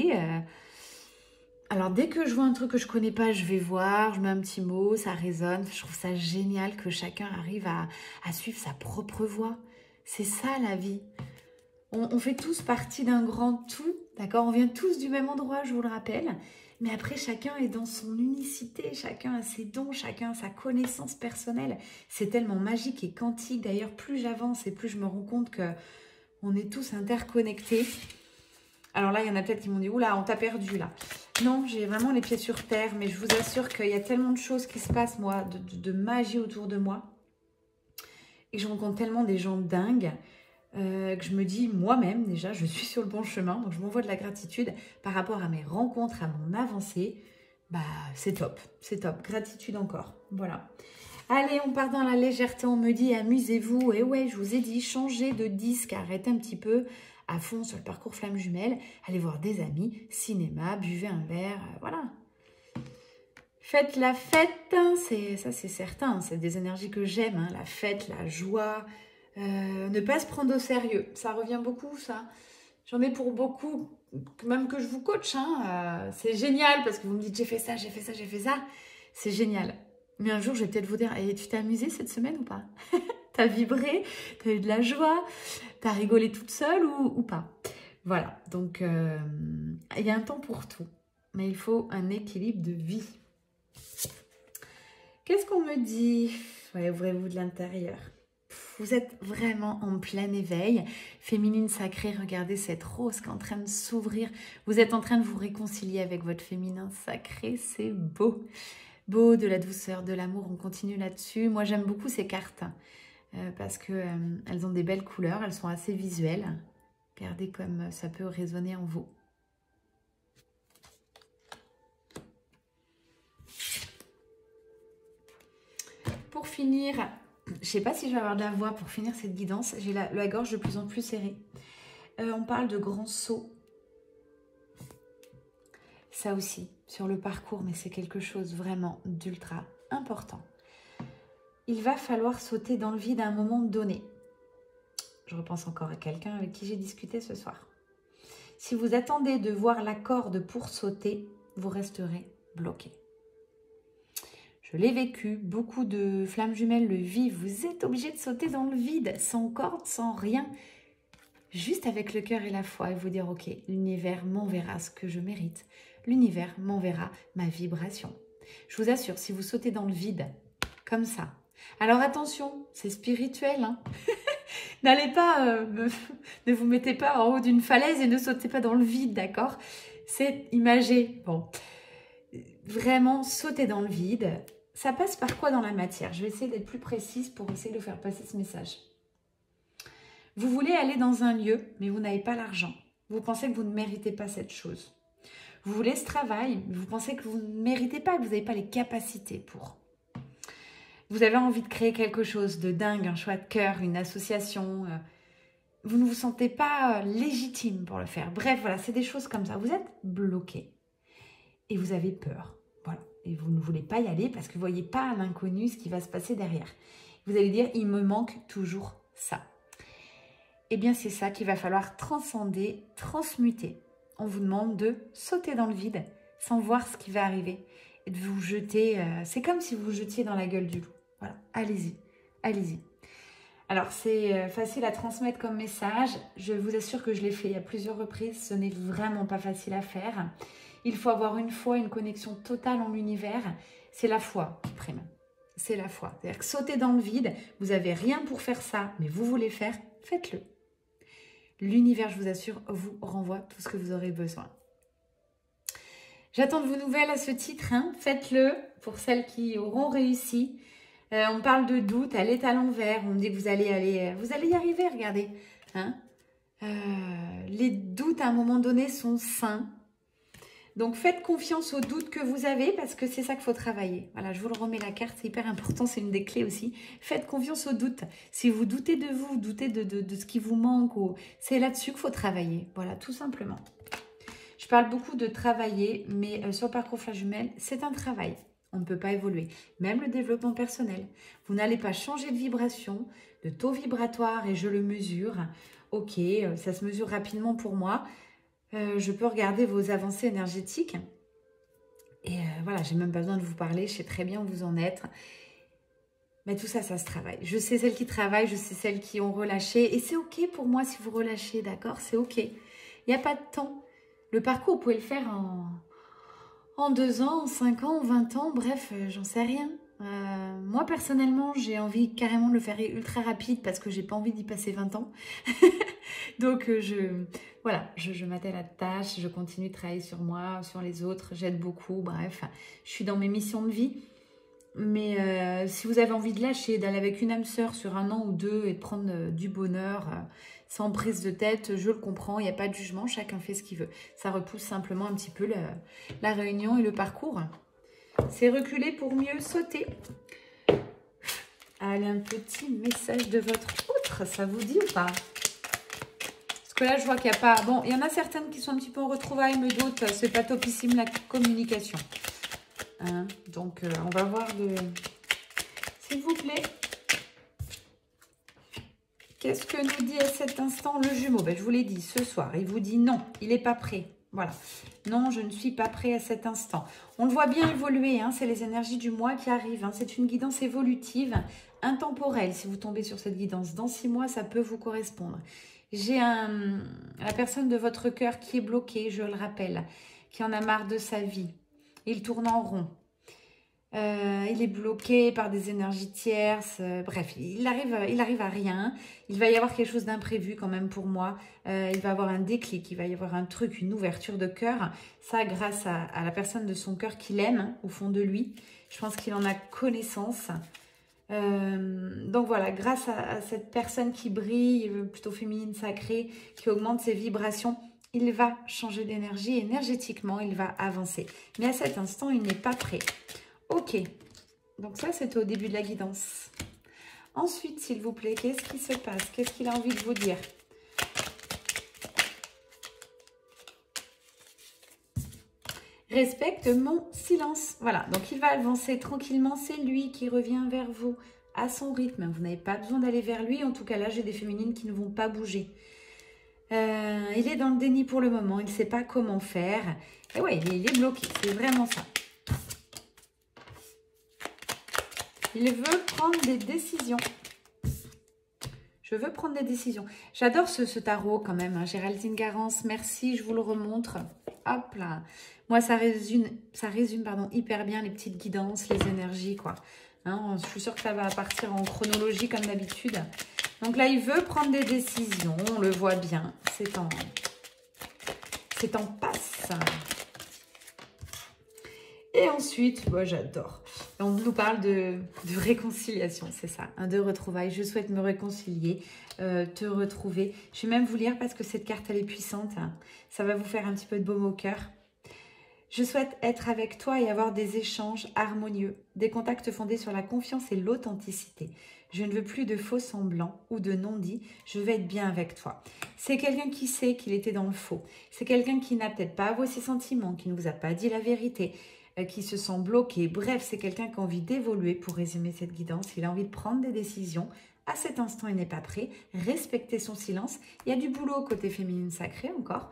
Speaker 1: Alors, dès que je vois un truc que je connais pas, je vais voir, je mets un petit mot, ça résonne. Je trouve ça génial que chacun arrive à suivre sa propre voie. C'est ça, la vie. On fait tous partie d'un grand tout, d'accord? On vient tous du même endroit, je vous le rappelle. Mais après, chacun est dans son unicité, chacun a ses dons, chacun a sa connaissance personnelle. C'est tellement magique et quantique. D'ailleurs, plus j'avance et plus je me rends compte que on est tous interconnectés. Alors là, il y en a peut-être qui m'ont dit, oula, on t'a perdu là. Non, j'ai vraiment les pieds sur terre, mais je vous assure qu'il y a tellement de choses qui se passent, moi, de magie autour de moi. Et je rencontre tellement des gens dingues que je me dis, moi-même, déjà, je suis sur le bon chemin. Donc, je m'envoie de la gratitude par rapport à mes rencontres, à mon avancée. Bah, c'est top, c'est top. Gratitude encore, voilà. Allez, on part dans la légèreté, on me dit amusez-vous. Et ouais, je vous ai dit, changez de disque, arrêtez un petit peu à fond sur le parcours flamme jumelle. Allez voir des amis, cinéma, buvez un verre, voilà. Faites la fête, ça c'est certain, c'est des énergies que j'aime, hein, la fête, la joie. Ne pas se prendre au sérieux, ça revient beaucoup ça. J'en ai pour beaucoup, même que je vous coach, hein, c'est génial parce que vous me dites j'ai fait ça, j'ai fait ça, j'ai fait ça. C'est génial. Mais un jour, je vais peut-être vous dire, hey, tu t'es amusée cette semaine ou pas? T'as vibré? T'as eu de la joie? T'as rigolé toute seule ou pas? Voilà, donc il y a un temps pour tout. Mais il faut un équilibre de vie. Qu'est-ce qu'on me dit? Ouais, ouvrez-vous de l'intérieur. Vous êtes vraiment en plein éveil. Féminine sacrée, regardez cette rose qui est en train de s'ouvrir. Vous êtes en train de vous réconcilier avec votre féminin sacré, c'est beau. Beau, de la douceur, de l'amour, on continue là-dessus. Moi, j'aime beaucoup ces cartes parce qu'elles ont des belles couleurs, elles sont assez visuelles. Regardez comme ça peut résonner en vous. Pour finir, je ne sais pas si je vais avoir de la voix pour finir cette guidance. J'ai la gorge de plus en plus serrée. On parle de grands sauts. Ça aussi, sur le parcours, mais c'est quelque chose vraiment d'ultra important. Il va falloir sauter dans le vide à un moment donné. Je repense encore à quelqu'un avec qui j'ai discuté ce soir. Si vous attendez de voir la corde pour sauter, vous resterez bloqué. Je l'ai vécu, beaucoup de flammes jumelles le vivent. Vous êtes obligé de sauter dans le vide, sans corde, sans rien. Juste avec le cœur et la foi et vous dire, ok, l'univers m'enverra ce que je mérite. L'univers m'enverra ma vibration. Je vous assure, si vous sautez dans le vide, comme ça. Alors attention, c'est spirituel, hein. N'allez pas, ne vous mettez pas en haut d'une falaise et ne sautez pas dans le vide, d'accord? C'est imagé. Bon, vraiment, sauter dans le vide, ça passe par quoi dans la matière? Je vais essayer d'être plus précise pour essayer de faire passer ce message. Vous voulez aller dans un lieu, mais vous n'avez pas l'argent. Vous pensez que vous ne méritez pas cette chose. Vous voulez ce travail, mais vous pensez que vous ne méritez pas, que vous n'avez pas les capacités pour. Vous avez envie de créer quelque chose de dingue, un choix de cœur, une association. Vous ne vous sentez pas légitime pour le faire. Bref, voilà, c'est des choses comme ça. Vous êtes bloqué et vous avez peur. Voilà. Et vous ne voulez pas y aller parce que vous ne voyez pas à l'inconnu ce qui va se passer derrière. Vous allez dire, il me manque toujours ça. Eh bien, c'est ça qu'il va falloir transcender, transmuter. On vous demande de sauter dans le vide sans voir ce qui va arriver et de vous jeter. C'est comme si vous vous jetiez dans la gueule du loup. Voilà, allez-y, allez-y. Alors, c'est facile à transmettre comme message. Je vous assure que je l'ai fait à plusieurs reprises. Ce n'est vraiment pas facile à faire. Il faut avoir une foi, une connexion totale en l'univers. C'est la foi qui prime. C'est la foi. C'est-à-dire que sauter dans le vide, vous n'avez rien pour faire ça, mais vous voulez faire, faites-le. L'univers, je vous assure, vous renvoie tout ce que vous aurez besoin. J'attends de vos nouvelles à ce titre. Hein. Faites-le pour celles qui auront réussi. On parle de doute, elle est à l'envers. On me dit que vous allez y arriver, regardez. Hein. Les doutes, à un moment donné, sont sains. Donc, faites confiance aux doutes que vous avez parce que c'est ça qu'il faut travailler. Voilà, je vous le remets la carte, c'est hyper important, c'est une des clés aussi. Faites confiance aux doutes. Si vous doutez de vous, doutez de ce qui vous manque, c'est là-dessus qu'il faut travailler. Voilà, tout simplement. Je parle beaucoup de travailler, mais sur le parcours flash jumelle, c'est un travail. On ne peut pas évoluer. Même le développement personnel. Vous n'allez pas changer de vibration, de taux vibratoire, et je le mesure. Ok, ça se mesure rapidement pour moi. Je peux regarder vos avancées énergétiques. Et voilà, j'ai même pas besoin de vous parler. Je sais très bien où vous en êtes. Mais tout ça, ça se travaille. Je sais celles qui travaillent, je sais celles qui ont relâché. Et c'est ok pour moi si vous relâchez, d'accord? C'est ok. Il n'y a pas de temps. Le parcours, vous pouvez le faire en 2 ans, en 5 ans, en 20 ans. Bref, j'en sais rien. Moi, personnellement, j'ai envie carrément de le faire ultra rapide parce que j'ai pas envie d'y passer 20 ans. Donc, voilà, je m'attelle à la tâche, je continue de travailler sur moi, sur les autres, j'aide beaucoup, bref, je suis dans mes missions de vie. Mais si vous avez envie de lâcher, d'aller avec une âme sœur sur 1 an ou 2 et de prendre du bonheur sans prise de tête, je le comprends, il n'y a pas de jugement, chacun fait ce qu'il veut. Ça repousse simplement un petit peu la réunion et le parcours. C'est reculer pour mieux sauter. Allez, un petit message de votre autre, ça vous dit ou pas? Parce que là, je vois qu'il n'y a pas... Bon, il y en a certaines qui sont un petit peu en retrouvailles, mais d'autres, c'est pas topissime la communication. Hein, donc, on va voir de... S'il vous plaît. Qu'est-ce que nous dit à cet instant le jumeau? Ben, je vous l'ai dit, ce soir, il vous dit non, il n'est pas prêt. Voilà. Non, je ne suis pas prêt à cet instant. On le voit bien évoluer, hein, c'est les énergies du mois qui arrivent. Hein, c'est une guidance évolutive, intemporelle. Si vous tombez sur cette guidance, dans 6 mois, ça peut vous correspondre. J'ai la personne de votre cœur qui est bloquée, je le rappelle, qui en a marre de sa vie. Il tourne en rond. Il est bloqué par des énergies tierces. Bref, il arrive à rien. Il va y avoir quelque chose d'imprévu quand même pour moi. Il va avoir un déclic, il va y avoir un truc, une ouverture de cœur. Ça, grâce à la personne de son cœur qu'il aime, hein, au fond de lui. Je pense qu'il en a connaissance. Donc voilà, grâce à cette personne qui brille, plutôt féminine, sacrée, qui augmente ses vibrations, il va changer d'énergie. Énergétiquement, il va avancer. Mais à cet instant, il n'est pas prêt. Ok, donc ça c'était au début de la guidance. Ensuite, s'il vous plaît, qu'est-ce qui se passe? Qu'est-ce qu'il a envie de vous dire? Respecte mon silence. Voilà, donc il va avancer tranquillement. C'est lui qui revient vers vous à son rythme. Vous n'avez pas besoin d'aller vers lui. En tout cas, là, j'ai des féminines qui ne vont pas bouger. Il est dans le déni pour le moment. Il ne sait pas comment faire. Et ouais, il est bloqué. C'est vraiment ça. Il veut prendre des décisions. Je veux prendre des décisions. J'adore ce tarot quand même. Hein. Géraldine Garance, merci, je vous le remontre. Hop là. Moi, ça résume hyper bien les petites guidances, les énergies, quoi. Hein, je suis sûre que ça va partir en chronologie comme d'habitude. Donc là, il veut prendre des décisions. On le voit bien. C'est en passe. Et ensuite, moi j'adore. On nous parle de réconciliation, c'est ça, hein, de retrouvailles. Je souhaite me réconcilier, te retrouver. Je vais même vous lire parce que cette carte, elle est puissante. Hein. Ça va vous faire un petit peu de baume au cœur. Je souhaite être avec toi et avoir des échanges harmonieux, des contacts fondés sur la confiance et l'authenticité. Je ne veux plus de faux semblants ou de non-dits, je veux être bien avec toi. C'est quelqu'un qui sait qu'il était dans le faux. C'est quelqu'un qui n'a peut-être pas avoué ses sentiments, qui ne vous a pas dit la vérité, qui se sent bloqué. Bref, c'est quelqu'un qui a envie d'évoluer pour résumer cette guidance. Il a envie de prendre des décisions. À cet instant, il n'est pas prêt. Respectez son silence. Il y a du boulot côté féminine sacrée encore.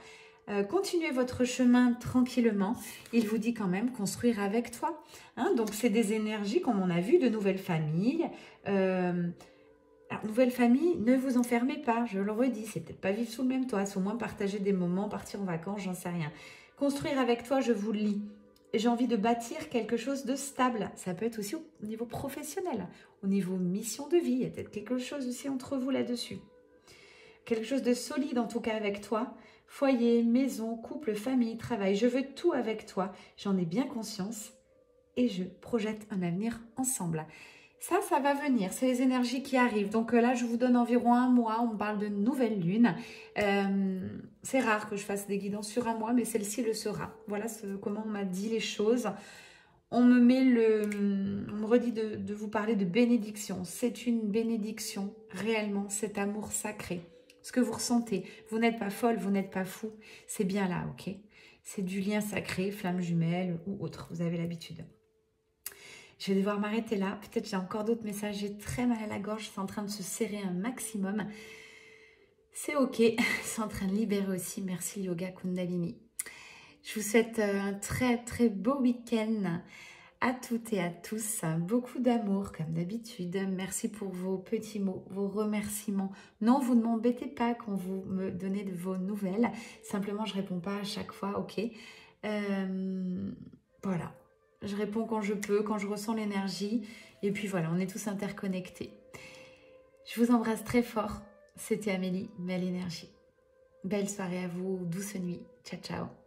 Speaker 1: Continuez votre chemin tranquillement. Il vous dit quand même construire avec toi. Hein, donc, c'est des énergies, comme on a vu, de nouvelles familles. Alors, nouvelle famille, ne vous enfermez pas, je le redis, c'est peut-être pas vivre sous le même toit, c'est au moins partager des moments, partir en vacances, j'en sais rien. Construire avec toi, je vous le lis. J'ai envie de bâtir quelque chose de stable. Ça peut être aussi au niveau professionnel, au niveau mission de vie. Il y a peut-être quelque chose aussi entre vous là-dessus. Quelque chose de solide en tout cas avec toi. Foyer, maison, couple, famille, travail. Je veux tout avec toi. J'en ai bien conscience et je projette un avenir ensemble. Ça va venir. C'est les énergies qui arrivent. Donc là, je vous donne environ un mois. On me parle de nouvelle lune. C'est rare que je fasse des guidances sur un mois, mais celle-ci le sera. Voilà comment on m'a dit les choses. On me redit de vous parler de bénédiction. C'est une bénédiction, réellement, cet amour sacré. Ce que vous ressentez. Vous n'êtes pas folle, vous n'êtes pas fou. C'est bien là, ok? C'est du lien sacré, flamme jumelle ou autre. Vous avez l'habitude. Je vais devoir m'arrêter là. Peut-être j'ai encore d'autres messages. J'ai très mal à la gorge. C'est en train de se serrer un maximum. C'est ok. C'est en train de libérer aussi. Merci Yoga Kundalini. Je vous souhaite un très très beau week-end à toutes et à tous. Beaucoup d'amour comme d'habitude. Merci pour vos petits mots, vos remerciements. Non, vous ne m'embêtez pas quand vous me donnez de vos nouvelles. Simplement, je ne réponds pas à chaque fois. Ok. Voilà. Je réponds quand je peux, quand je ressens l'énergie. Et puis voilà, on est tous interconnectés. Je vous embrasse très fort. C'était Amélie, Belle Énergie. Belle soirée à vous, douce nuit. Ciao, ciao.